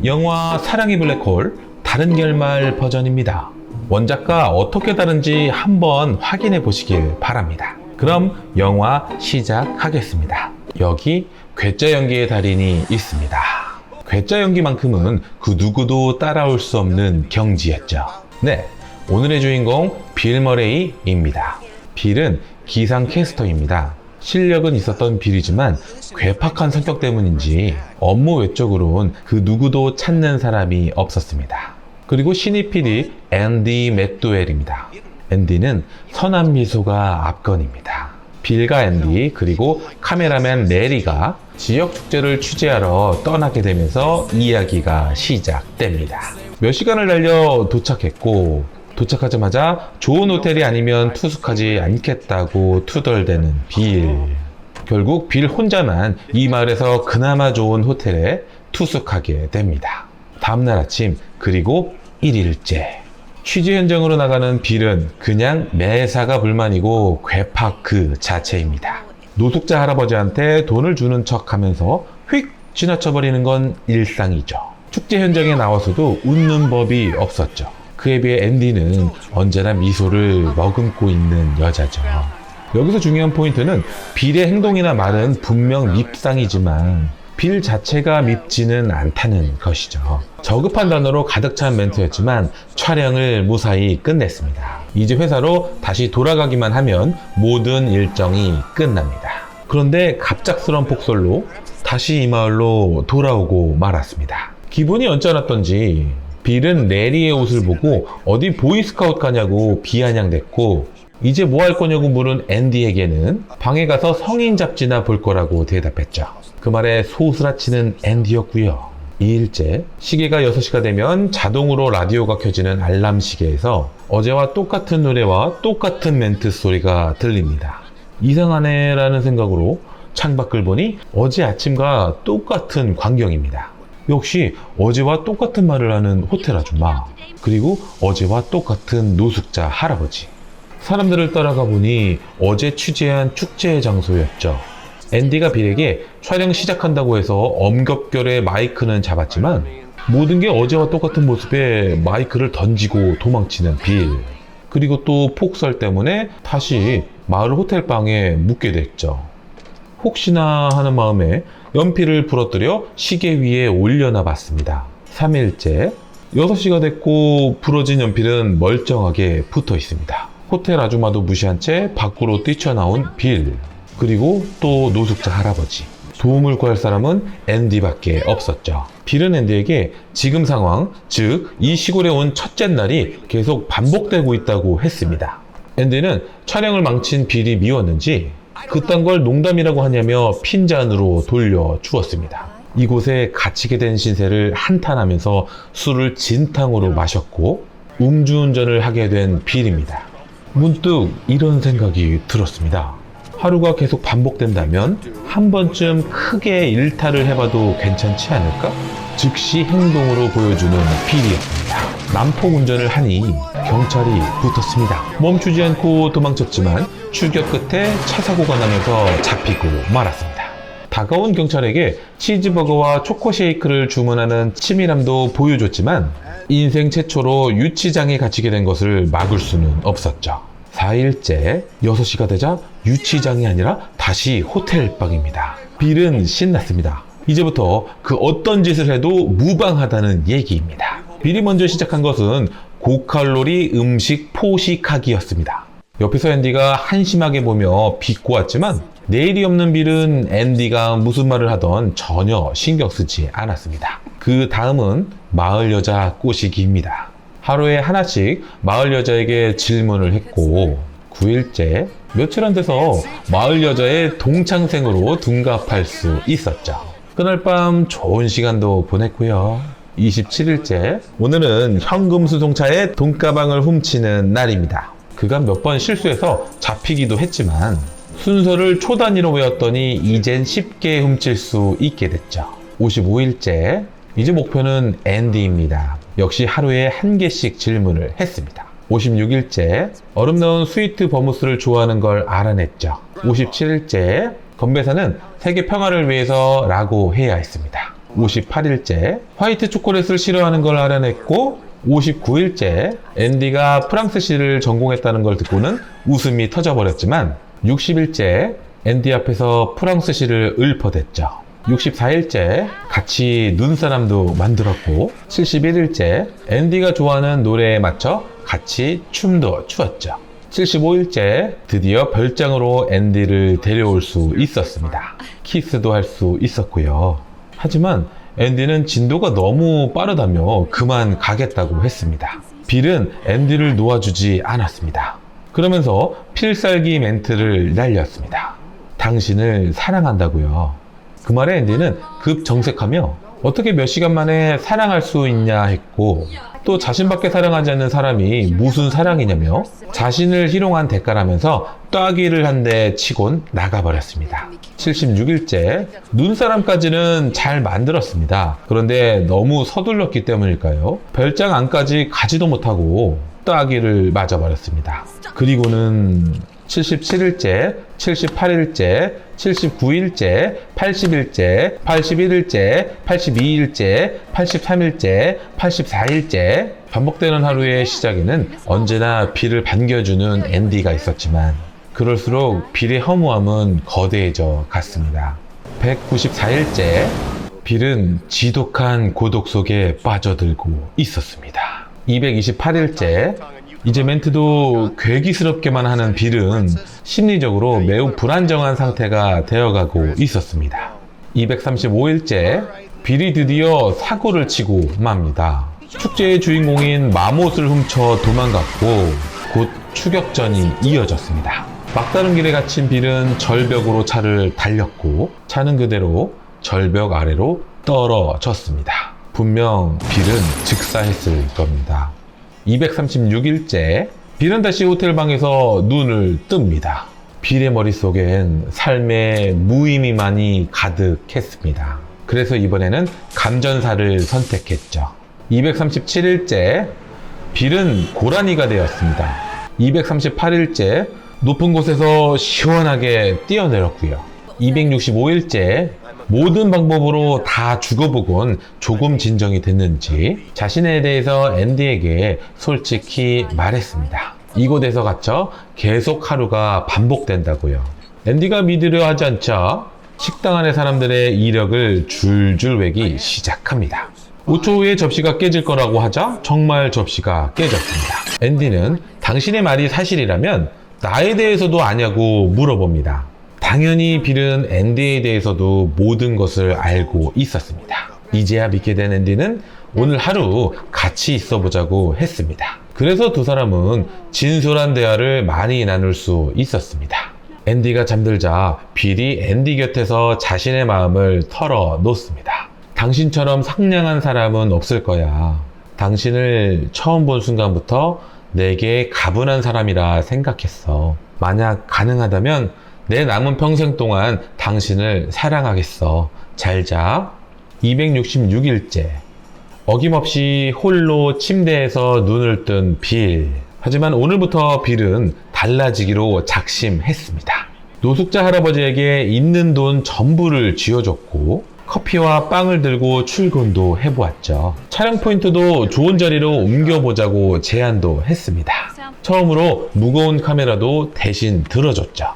영화 사랑의 블랙홀 다른 결말 버전입니다. 원작과 어떻게 다른지 한번 확인해 보시길 바랍니다. 그럼 영화 시작하겠습니다. 여기 괴짜 연기의 달인이 있습니다. 괴짜 연기만큼은 그 누구도 따라올 수 없는 경지였죠. 네, 오늘의 주인공 빌 머레이입니다. 빌은 기상캐스터입니다. 실력은 있었던 빌이지만 괴팍한 성격 때문인지 업무 외적으로는 그 누구도 찾는 사람이 없었습니다. 그리고 신입 PD 앤디 맥도웰입니다. 앤디는 선한 미소가 압권입니다. 빌과 앤디 그리고 카메라맨 레리가 지역 축제를 취재하러 떠나게 되면서 이야기가 시작됩니다. 몇 시간을 달려 도착했고 도착하자마자 좋은 호텔이 아니면 투숙하지 않겠다고 투덜대는 빌. 결국 빌 혼자만 이 마을에서 그나마 좋은 호텔에 투숙하게 됩니다. 다음날 아침 그리고 1일째 취재 현장으로 나가는 빌은 그냥 매사가 불만이고 괴팍 그 자체입니다. 노숙자 할아버지한테 돈을 주는 척 하면서 휙 지나쳐버리는 건 일상이죠. 축제 현장에 나와서도 웃는 법이 없었죠. 그에 비해 앤디는 언제나 미소를 머금고 있는 여자죠. 여기서 중요한 포인트는 빌의 행동이나 말은 분명 밉상이지만 빌 자체가 밉지는 않다는 것이죠. 저급한 단어로 가득 찬 멘트였지만 촬영을 무사히 끝냈습니다. 이제 회사로 다시 돌아가기만 하면 모든 일정이 끝납니다. 그런데 갑작스러운 폭설로 다시 이 마을로 돌아오고 말았습니다. 기분이 언짢았던지 빌은 레리의 옷을 보고 어디 보이스카웃 가냐고 비아냥댔고 이제 뭐 할 거냐고 물은 앤디에게는 방에 가서 성인 잡지나 볼 거라고 대답했죠. 그 말에 소스라치는 앤디였고요. 2일째 시계가 6시가 되면 자동으로 라디오가 켜지는 알람 시계에서 어제와 똑같은 노래와 똑같은 멘트 소리가 들립니다. 이상하네 라는 생각으로 창밖을 보니 어제 아침과 똑같은 광경입니다. 역시 어제와 똑같은 말을 하는 호텔 아줌마, 그리고 어제와 똑같은 노숙자 할아버지. 사람들을 따라가 보니 어제 취재한 축제 장소였죠. 앤디가 빌에게 촬영 시작한다고 해서 엄격결에 마이크는 잡았지만 모든 게 어제와 똑같은 모습에 마이크를 던지고 도망치는 빌. 그리고 또 폭설 때문에 다시 마을 호텔방에 묵게 됐죠. 혹시나 하는 마음에 연필을 부러뜨려 시계 위에 올려놔 봤습니다. 3일째 6시가 됐고 부러진 연필은 멀쩡하게 붙어 있습니다. 호텔 아줌마도 무시한 채 밖으로 뛰쳐나온 빌, 그리고 또 노숙자 할아버지. 도움을 구할 사람은 앤디밖에 없었죠. 빌은 앤디에게 지금 상황, 즉 이 시골에 온 첫째 날이 계속 반복되고 있다고 했습니다. 앤디는 촬영을 망친 빌이 미웠는지 그딴 걸 농담이라고 하냐며 핀잔으로 돌려 주었습니다. 이곳에 갇히게 된 신세를 한탄하면서 술을 진탕으로 마셨고 음주운전을 하게 된 빌입니다. 문득 이런 생각이 들었습니다. 하루가 계속 반복된다면 한 번쯤 크게 일탈을 해봐도 괜찮지 않을까? 즉시 행동으로 보여주는 빌이었습니다. 난폭 운전을 하니 경찰이 붙었습니다. 멈추지 않고 도망쳤지만 출격 끝에 차 사고가 나면서 잡히고 말았습니다. 다가온 경찰에게 치즈버거와 초코쉐이크를 주문하는 치밀함도 보여줬지만 인생 최초로 유치장에 갇히게 된 것을 막을 수는 없었죠. 4일째 6시가 되자 유치장이 아니라 다시 호텔방입니다. 빌은 신났습니다. 이제부터 그 어떤 짓을 해도 무방하다는 얘기입니다. 빌이 먼저 시작한 것은 고칼로리 음식 포식하기였습니다. 옆에서 앤디가 한심하게 보며 비꼬았지만 내일이 없는 빌은 앤디가 무슨 말을 하던 전혀 신경 쓰지 않았습니다. 그 다음은 마을 여자 꼬시기입니다. 하루에 하나씩 마을 여자에게 질문을 했고 9일째 며칠 안 돼서 마을 여자의 동창생으로 둔갑할 수 있었죠. 그날 밤 좋은 시간도 보냈고요. 27일째 오늘은 현금 수송차에 돈가방을 훔치는 날입니다. 그간 몇 번 실수해서 잡히기도 했지만 순서를 초 단위로 외웠더니 이젠 쉽게 훔칠 수 있게 됐죠. 55일째 이제 목표는 앤디입니다. 역시 하루에 한 개씩 질문을 했습니다. 56일째 얼음 넣은 스위트 버무스를 좋아하는 걸 알아냈죠. 57일째 건배사는 세계 평화를 위해서 라고 해야 했습니다. 58일째 화이트 초콜릿을 싫어하는 걸 알아냈고 59일째 앤디가 프랑스시를 전공했다는 걸 듣고는 웃음이 터져버렸지만 60일째 앤디 앞에서 프랑스시를 읊어댔죠. 64일째 같이 눈사람도 만들었고 71일째 앤디가 좋아하는 노래에 맞춰 같이 춤도 추었죠. 75일째 드디어 별장으로 앤디를 데려올 수 있었습니다. 키스도 할 수 있었고요. 하지만 앤디는 진도가 너무 빠르다며 그만 가겠다고 했습니다. 빌은 앤디를 놓아주지 않았습니다. 그러면서 필살기 멘트를 날렸습니다. 당신을 사랑한다고요. 그 말에 앤디는 급 정색하며 어떻게 몇 시간 만에 사랑할 수 있냐 했고 또 자신밖에 사랑하지 않는 사람이 무슨 사랑이냐며 자신을 희롱한 대가라면서 따귀를 한 대 치곤 나가버렸습니다. 76일째 눈사람까지는 잘 만들었습니다. 그런데 너무 서둘렀기 때문일까요? 별장 안까지 가지도 못하고 따귀를 맞아버렸습니다. 그리고는 77일째, 78일째, 79일째, 80일째, 81일째, 82일째, 83일째, 84일째 반복되는 하루의 시작에는 언제나 빌을 반겨주는 앤디가 있었지만 그럴수록 빌의 허무함은 거대해져 갔습니다. 194일째 빌은 지독한 고독 속에 빠져들고 있었습니다. 228일째 이제 멘트도 괴기스럽게만 하는 빌은 심리적으로 매우 불안정한 상태가 되어가고 있었습니다. 235일째 빌이 드디어 사고를 치고 맙니다. 축제의 주인공인 마못을 훔쳐 도망갔고 곧 추격전이 이어졌습니다. 막다른 길에 갇힌 빌은 절벽으로 차를 달렸고 차는 그대로 절벽 아래로 떨어졌습니다. 분명 빌은 즉사했을 겁니다. 236일째 빌은 다시 호텔방에서 눈을 뜹니다. 빌의 머릿속엔 삶의 무의미만이 가득했습니다. 그래서 이번에는 감전사를 선택했죠. 237일째 빌은 고라니가 되었습니다. 238일째 높은 곳에서 시원하게 뛰어내렸고요. 265일째 모든 방법으로 다 죽어보곤 조금 진정이 됐는지 자신에 대해서 앤디에게 솔직히 말했습니다. 이곳에서 갇혀 계속 하루가 반복된다고요. 앤디가 믿으려 하지 않자 식당 안의 사람들의 이력을 줄줄 외기 시작합니다. 5초 후에 접시가 깨질 거라고 하자 정말 접시가 깨졌습니다. 앤디는 당신의 말이 사실이라면 나에 대해서도 아냐고 물어봅니다. 당연히 빌은 앤디에 대해서도 모든 것을 알고 있었습니다. 이제야 믿게 된 앤디는 오늘 하루 같이 있어 보자고 했습니다. 그래서 두 사람은 진솔한 대화를 많이 나눌 수 있었습니다. 앤디가 잠들자 빌이 앤디 곁에서 자신의 마음을 털어놓습니다. 당신처럼 상냥한 사람은 없을 거야. 당신을 처음 본 순간부터 내게 가분한 사람이라 생각했어. 만약 가능하다면 내 남은 평생 동안 당신을 사랑하겠어. 잘 자. 266일째 어김없이 홀로 침대에서 눈을 뜬 빌. 하지만 오늘부터 빌은 달라지기로 작심했습니다. 노숙자 할아버지에게 있는 돈 전부를 쥐어줬고 커피와 빵을 들고 출근도 해보았죠. 촬영 포인트도 좋은 자리로 옮겨보자고 제안도 했습니다. 처음으로 무거운 카메라도 대신 들어줬죠.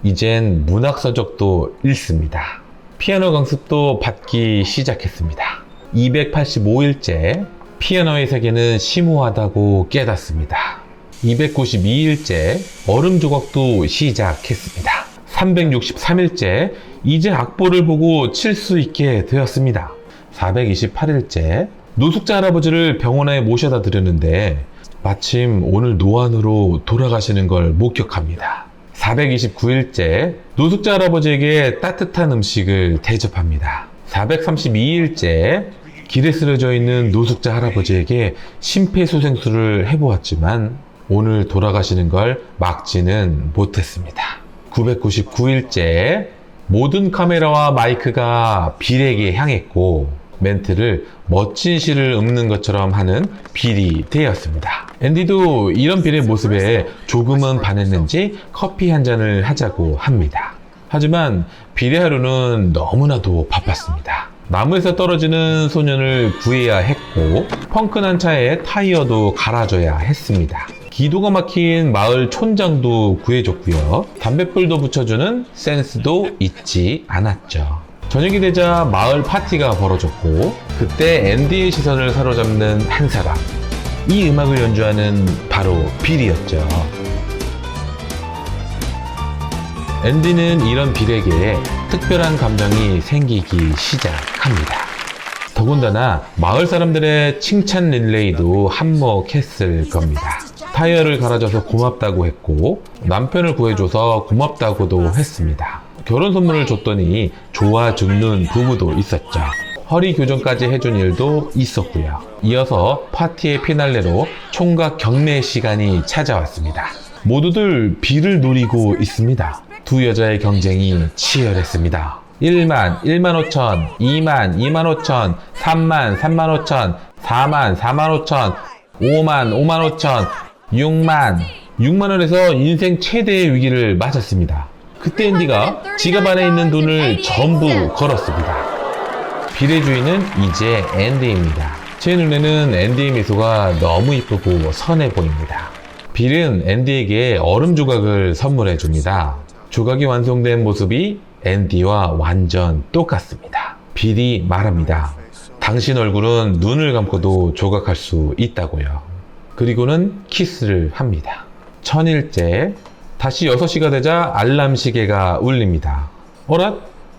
이젠 문학 서적도 읽습니다. 피아노 강습도 받기 시작했습니다. 285일째 피아노의 세계는 심오하다고 깨닫습니다. 292일째 얼음 조각도 시작했습니다. 363일째 이제 악보를 보고 칠 수 있게 되었습니다. 428일째 노숙자 할아버지를 병원에 모셔다 드렸는데 마침 오늘 노안으로 돌아가시는 걸 목격합니다. 429일째 노숙자 할아버지에게 따뜻한 음식을 대접합니다. 432일째 길에 쓰러져 있는 노숙자 할아버지에게 심폐소생술을 해보았지만 오늘 돌아가시는 걸 막지는 못했습니다. 999일째 모든 카메라와 마이크가 빌에게 향했고 멘트를 멋진 시를 읊는 것처럼 하는 빌이 되었습니다. 앤디도 이런 빌의 모습에 조금은 반했는지 커피 한 잔을 하자고 합니다. 하지만 빌의 하루는 너무나도 바빴습니다. 나무에서 떨어지는 소년을 구해야 했고 펑크난 차에 타이어도 갈아줘야 했습니다. 기도가 막힌 마을 촌장도 구해줬고요. 담뱃불도 붙여주는 센스도 잊지 않았죠. 저녁이 되자 마을 파티가 벌어졌고 그때 앤디의 시선을 사로잡는 한 사람, 이 음악을 연주하는 바로 빌이었죠. 앤디는 이런 빌에게 특별한 감정이 생기기 시작합니다. 더군다나 마을 사람들의 칭찬 릴레이도 한몫했을 겁니다. 타이어를 갈아줘서 고맙다고 했고 남편을 구해줘서 고맙다고도 했습니다. 결혼 선물을 줬더니 좋아 죽는 부부도 있었죠. 허리 교정까지 해준 일도 있었고요. 이어서 파티의 피날레로 총각 경례 시간이 찾아왔습니다. 모두들 비를 노리고 있습니다. 두 여자의 경쟁이 치열했습니다. 1만, 1만 5천, 2만, 2만 5천, 3만, 3만 5천, 4만, 4만 5천, 5만, 5만 5천, 6만 원에서 인생 최대의 위기를 맞았습니다. 그때 앤디가 지갑 안에 있는 돈을 전부 걸었습니다. 빌의 주인은 이제 앤디입니다. 제 눈에는 앤디의 미소가 너무 이쁘고 선해 보입니다. 빌은 앤디에게 얼음 조각을 선물해 줍니다. 조각이 완성된 모습이 앤디와 완전 똑같습니다. 빌이 말합니다. 당신 얼굴은 눈을 감고도 조각할 수 있다고요. 그리고는 키스를 합니다. 천일째, 다시 6시가 되자 알람 시계가 울립니다. 어라?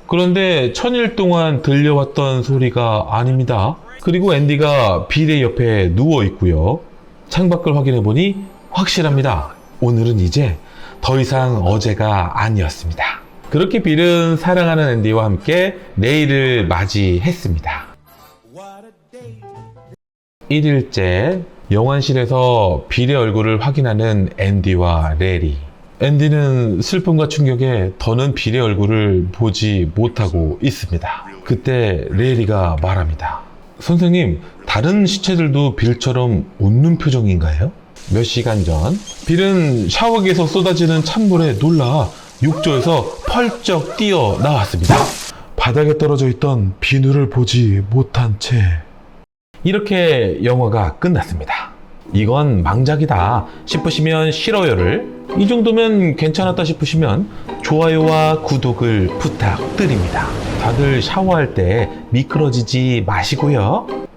그런데 천일 동안 들려왔던 소리가 아닙니다. 그리고 앤디가 빌의 옆에 누워 있고요. 창밖을 확인해 보니 확실합니다. 오늘은 이제 더 이상 어제가 아니었습니다. 그렇게 빌은 사랑하는 앤디와 함께 내일을 맞이했습니다. 1일째, 영안실에서 빌의 얼굴을 확인하는 앤디와 레리. 앤디는 슬픔과 충격에 더는 빌의 얼굴을 보지 못하고 있습니다. 그때 레리가 말합니다. 선생님, 다른 시체들도 빌처럼 웃는 표정인가요? 몇 시간 전, 빌은 샤워기에서 쏟아지는 찬물에 놀라 욕조에서 펄쩍 뛰어 나왔습니다. 바닥에 떨어져 있던 비누를 보지 못한 채. 이렇게 영화가 끝났습니다. 이건 망작이다 싶으시면 싫어요를, 이 정도면 괜찮았다 싶으시면 좋아요와 구독을 부탁드립니다. 다들 샤워할 때 미끄러지지 마시고요.